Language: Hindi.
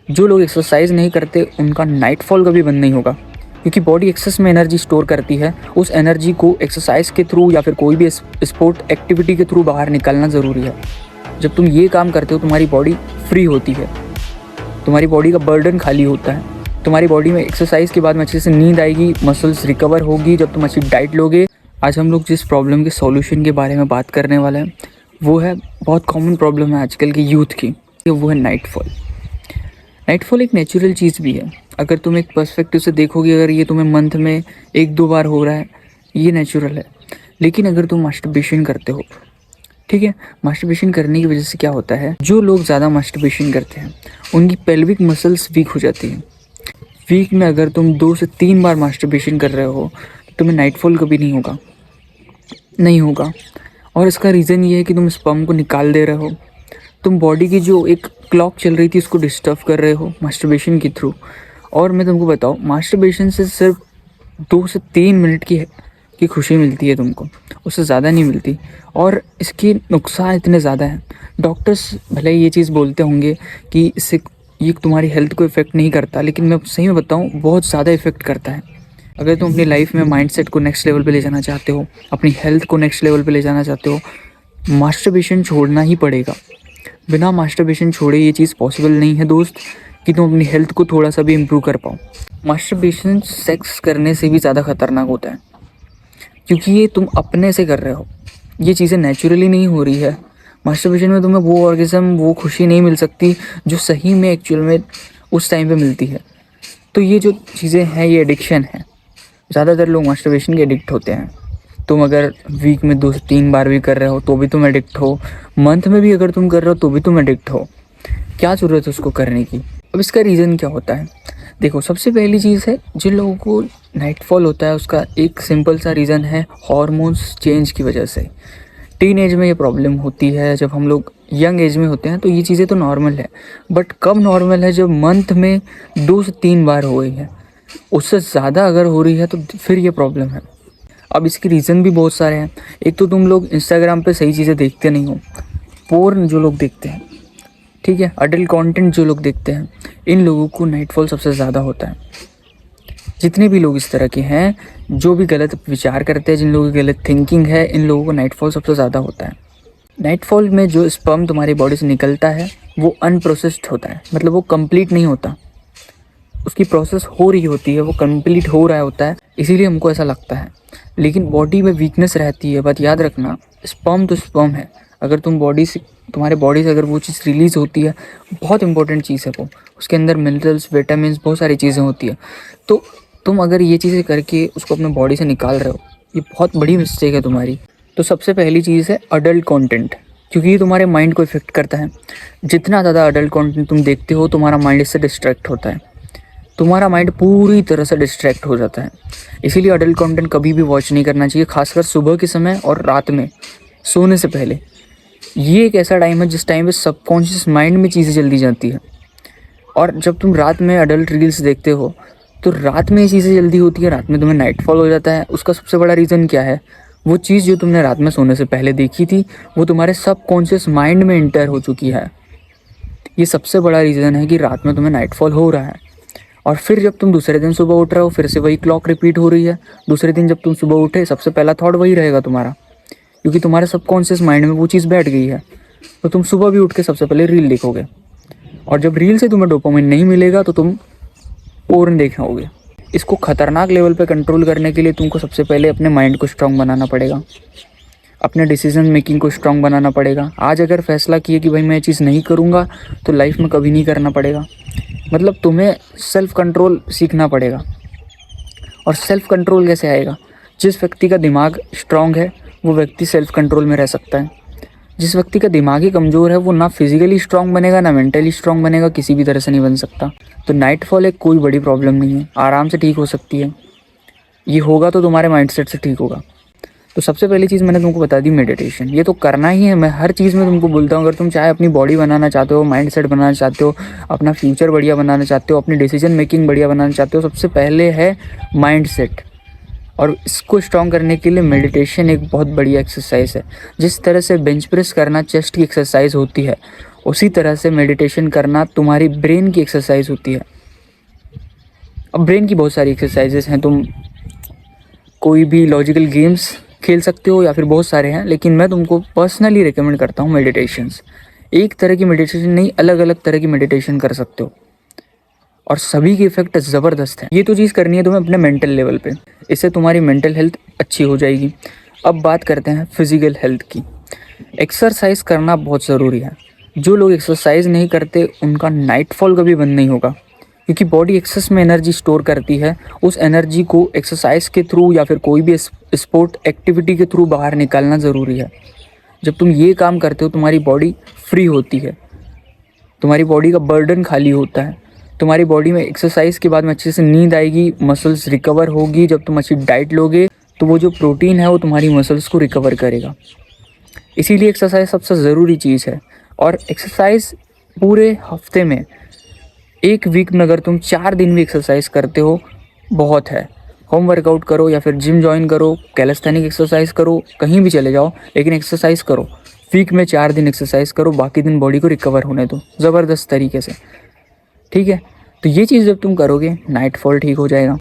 जो लोग एक्सरसाइज नहीं करते उनका नाइटफॉल कभी बंद नहीं होगा, क्योंकि बॉडी एक्सेस में एनर्जी स्टोर करती है। उस एनर्जी को एक्सरसाइज के थ्रू या फिर कोई भी स्पोर्ट एक्टिविटी के थ्रू बाहर निकालना ज़रूरी है। जब तुम ये काम करते हो तुम्हारी बॉडी फ्री होती है, तुम्हारी बॉडी का बर्डन खाली होता है, तुम्हारी बॉडी में एक्सरसाइज के बाद में अच्छे से नींद आएगी, मसल्स रिकवर होगी जब तुम अच्छी डाइट लोगे। आज हम लोग जिस प्रॉब्लम के सॉल्यूशन के बारे में बात करने वाले हैं वो है, बहुत कॉमन प्रॉब्लम है आजकल के यूथ की, वो है नाइटफॉल। नाइटफॉल एक नेचुरल चीज़ भी है। अगर तुम एक पर्सपेक्टिव से देखोगे, अगर ये तुम्हें मंथ में 1-2 बार हो रहा है, ये नेचुरल है। लेकिन अगर तुम मास्टरबेशन करते हो, ठीक है, मास्टरबेशन करने की वजह से क्या होता है, जो लोग ज़्यादा मास्टरबेशन करते हैं उनकी पेल्विक मसल्स वीक हो जाती हैं। वीक में अगर तुम 2 से 3 बार मास्टरबेशन कर रहे हो तो तुम्हें नाइटफॉल कभी नहीं होगा। और इसका रीज़न ये है कि तुम स्पर्म को निकाल दे रहे हो, तुम बॉडी की जो एक क्लॉक चल रही थी उसको डिस्टर्ब कर रहे हो मास्टरबेशन के थ्रू। और मैं तुमको बताऊँ, मास्टरबेशन से सिर्फ 2 से 3 मिनट की खुशी मिलती है तुमको, उससे ज़्यादा नहीं मिलती। और इसके नुकसान इतने ज़्यादा हैं, डॉक्टर्स भले ये चीज़ बोलते होंगे कि इससे ये तुम्हारी हेल्थ को इफ़ेक्ट नहीं करता, लेकिन मैं सही में बताऊँ बहुत ज़्यादा इफ़ेक्ट करता है। अगर तुम अपनी लाइफ में माइंडसेट को नेक्स्ट लेवल पे ले जाना चाहते हो, अपनी हेल्थ को नेक्स्ट लेवल पे ले जाना चाहते हो, मास्टरबेशन छोड़ना ही पड़ेगा। बिना मास्टरबेशन छोड़े ये चीज़ पॉसिबल नहीं है दोस्त, कि तुम अपनी हेल्थ को थोड़ा सा भी इम्प्रूव कर पाओ। मास्टरबेशन सेक्स करने से भी ज़्यादा खतरनाक होता है, क्योंकि ये तुम अपने से कर रहे हो, ये चीज़ें नेचुरली नहीं हो रही है। मास्टरबेशन में तुम्हें वो ऑर्गेज़म, वो खुशी नहीं मिल सकती जो सही में एक्चुअल में उस टाइम पे मिलती है। तो ये जो चीज़ें हैं ये एडिक्शन है। ज़्यादातर लोग मास्टरबेशन के एडिक्ट होते हैं। तुम अगर वीक में 2 से 3 बार भी कर रहे हो तो भी तुम एडिक्ट हो, मंथ में भी अगर तुम कर रहे हो तो भी तुम एडिक्ट हो। क्या ज़रूरत है उसको करने की? अब इसका रीज़न क्या होता है? देखो, सबसे पहली चीज़ है, जिन लोगों को नाइटफॉल होता है उसका एक सिंपल सा रीज़न है हॉर्मोन्स चेंज की वजह से। टीन एज में ये प्रॉब्लम होती है, जब हम लोग यंग एज में होते हैं तो ये चीज़ें तो नॉर्मल है, बट कब नॉर्मल है? जब मंथ में 2 से 3 बार हो गई है, उससे ज़्यादा अगर हो रही है तो फिर ये प्रॉब्लम है। अब इसके रीज़न भी बहुत सारे हैं। एक तो तुम लोग इंस्टाग्राम पे सही चीज़ें देखते नहीं हो, पोर्न जो लोग देखते हैं, ठीक है, अडल्ट कंटेंट जो लोग देखते हैं, इन लोगों को नाइटफॉल सबसे ज़्यादा होता है। जितने भी लोग इस तरह के हैं, जो भी गलत विचार करते हैं, जिन लोगों की गलत थिंकिंग है, इन लोगों को नाइटफॉल सबसे ज़्यादा होता है। नाइटफॉल में जो स्पर्म तुम्हारी बॉडी से निकलता है वो अनप्रोसेस्ड होता है, मतलब वो कंप्लीट नहीं होता, उसकी प्रोसेस हो रही होती है, वो कंप्लीट हो रहा होता है, इसीलिए हमको ऐसा लगता है। लेकिन बॉडी में वीकनेस रहती है। बात याद रखना, स्पर्म तो स्पर्म है। अगर तुम्हारे बॉडी से अगर वो चीज़ रिलीज़ होती है, बहुत इंपॉर्टेंट चीज़ है वो, उसके अंदर मिनरल्स, विटामिन, बहुत सारी चीज़ें होती है। तो तुम अगर ये चीज़ें करके उसको अपने बॉडी से निकाल रहे हो, ये बहुत बड़ी मिस्टेक है तुम्हारी। तो सबसे पहली चीज़ है अडल्ट कंटेंट, क्योंकि ये तुम्हारे माइंड को इफेक्ट करता है। जितना ज़्यादा अडल्ट कंटेंट तुम देखते हो, तुम्हारा माइंड इससे डिस्ट्रैक्ट होता है, तुम्हारा माइंड पूरी तरह से डिस्ट्रैक्ट हो जाता है। इसीलिए अडल्ट कंटेंट कभी भी वॉच नहीं करना चाहिए, खासकर सुबह के समय और रात में सोने से पहले। ये एक ऐसा टाइम है जिस टाइम पे सबकॉन्शियस माइंड में चीज़ें जल्दी जाती है, और जब तुम रात में अडल्ट रील्स देखते हो तो रात में ये चीज़ें जल्दी होती है, रात में तुम्हें नाइटफॉल हो जाता है। उसका सबसे बड़ा रीज़न क्या है? वो चीज़ जो तुमने रात में सोने से पहले देखी थी वो तुम्हारे सबकॉन्शियस माइंड में इंटर हो चुकी है। ये सबसे बड़ा रीज़न है कि रात में तुम्हें नाइटफॉल हो रहा है। और फिर जब तुम दूसरे दिन सुबह उठ रहे हो, फिर से वही क्लॉक रिपीट हो रही है। दूसरे दिन जब तुम सुबह उठे, सबसे पहला थॉट वही रहेगा तुम्हारा, क्योंकि तुम्हारे सबकॉन्शियस माइंड में वो चीज़ बैठ गई है। तो तुम सुबह भी उठ के सबसे पहले रील देखोगे, और जब रील से तुम्हें डोपामिन नहीं मिलेगा तो तुम पोर्न देखोगे। इसको खतरनाक लेवल पे कंट्रोल करने के लिए तुमको सबसे पहले अपने माइंड को स्ट्रांग बनाना पड़ेगा, अपने डिसीजन मेकिंग को स्ट्रांग बनाना पड़ेगा। आज अगर फैसला किए कि भाई मैं ये चीज़ नहीं करूँगा, तो लाइफ में कभी नहीं करना पड़ेगा। मतलब तुम्हें सेल्फ कंट्रोल सीखना पड़ेगा। और सेल्फ कंट्रोल कैसे आएगा? जिस व्यक्ति का दिमाग स्ट्रांग है वो व्यक्ति सेल्फ कंट्रोल में रह सकता है। जिस व्यक्ति का दिमाग ही कमज़ोर है वो ना फिजिकली स्ट्रांग बनेगा, ना मेंटली स्ट्रांग बनेगा, किसी भी तरह से नहीं बन सकता। तो नाइटफॉल एक कोई बड़ी प्रॉब्लम नहीं है, आराम से ठीक हो सकती है। ये होगा तो तुम्हारे माइंडसेट से ठीक होगा। तो सबसे पहली चीज़ मैंने तुमको बता दी, मेडिटेशन। ये तो करना ही है, मैं हर चीज़ में तुमको बोलता हूँ। अगर तुम चाहे अपनी बॉडी बनाना चाहते हो, माइंडसेट बनाना चाहते हो, अपना फ्यूचर बढ़िया बनाना चाहते हो, अपनी डिसीजन मेकिंग बढ़िया बनाना चाहते हो, सबसे पहले है माइंडसेट। और इसको स्ट्रॉन्ग करने के लिए मेडिटेशन एक बहुत बढ़िया एक्सरसाइज है। जिस तरह से बेंच प्रेस करना चेस्ट की एक्सरसाइज होती है, उसी तरह से मेडिटेशन करना तुम्हारी ब्रेन की एक्सरसाइज होती है। अब ब्रेन की बहुत सारी एक्सरसाइजेस हैं, तुम कोई भी लॉजिकल गेम्स खेल सकते हो या फिर बहुत सारे हैं, लेकिन मैं तुमको पर्सनली रिकमेंड करता हूँ मेडिटेशंस। एक तरह की मेडिटेशन नहीं, अलग अलग तरह की मेडिटेशन कर सकते हो और सभी के इफेक्ट ज़बरदस्त हैं। ये तो चीज़ करनी है तुम्हें अपने मेंटल लेवल पे, इससे तुम्हारी मेंटल हेल्थ अच्छी हो जाएगी। अब बात करते हैं फिजिकल हेल्थ की। एक्सरसाइज करना बहुत ज़रूरी है। जो लोग एक्सरसाइज नहीं करते उनका नाइटफॉल कभी बंद नहीं होगा, क्योंकि बॉडी एक्सेस में एनर्जी स्टोर करती है। उस एनर्जी को एक्सरसाइज के थ्रू या फिर कोई भी स्पोर्ट एक्टिविटी के थ्रू बाहर निकालना ज़रूरी है। जब तुम ये काम करते हो तुम्हारी बॉडी फ्री होती है, तुम्हारी बॉडी का बर्डन खाली होता है, तुम्हारी बॉडी में एक्सरसाइज के बाद में अच्छे से नींद आएगी, मसल्स रिकवर होगी। जब तुम अच्छी डाइट लोगे तो वो जो प्रोटीन है वो तुम्हारी मसल्स को रिकवर करेगा। इसीलिए एक्सरसाइज सबसे ज़रूरी चीज़ है। और एक्सरसाइज पूरे हफ्ते में, एक वीक में अगर तुम 4 दिन भी एक्सरसाइज करते हो बहुत है। होम वर्कआउट करो या फिर जिम ज्वाइन करो, कैलिस्थेनिक एक्सरसाइज करो, कहीं भी चले जाओ, लेकिन एक्सरसाइज करो। वीक में 4 दिन एक्सरसाइज करो, बाकी दिन बॉडी को रिकवर होने दो ज़बरदस्त तरीके से। ठीक है, तो ये चीज़ जब तुम करोगे नाइटफॉल ठीक हो जाएगा।